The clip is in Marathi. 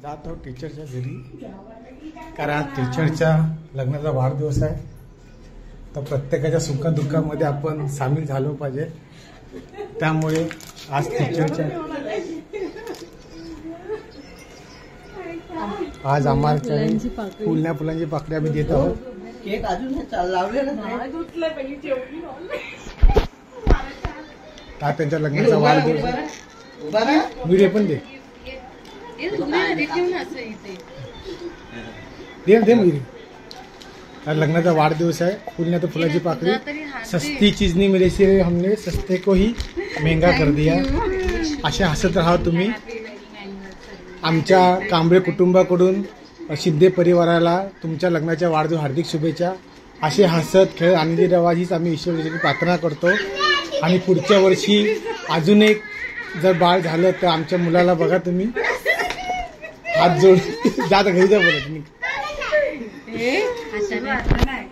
जातो टीचरच्या घरी, कारण आज टीचरच्या लग्नाचा वाढदिवस आहे. तर प्रत्येकाच्या सुखदुःखामध्ये आपण सामील झालो पाहिजे. त्यामुळे आज टीचरच्या आज आम्हाला फुलांची पाकळी आम्ही देत आहोत. केक अजून लावलेला नाही. आज त्यांच्या लग्नाचा वाढदिवस. व्हिडिओ पण दे दे मुझे. आज लग्नाचा वाढदिवस है. फूलने तो फुलाची पाकळी. सस्ती चीज नहीं मिली इसलिए हमने सस्ते को ही महंगा कर दिया. असे हसत राहा तुम्ही. आमच्या कांबळे कुटुंबाकडून शिंदे परिवाराला तुमच्या लग्नाच्या वाढदिवस हार्दिक शुभेच्छा. असे हसत खेळ आनंदी रहा हीच आम्ही ईश्वराची प्रार्थना करतो. आणि पुढच्या वर्षी अजून एक जर बाळ झालं तर आमच्या मुलाला बघा तुम्ही हात जोड जात घरी जा बोला तुम्ही. असं नाही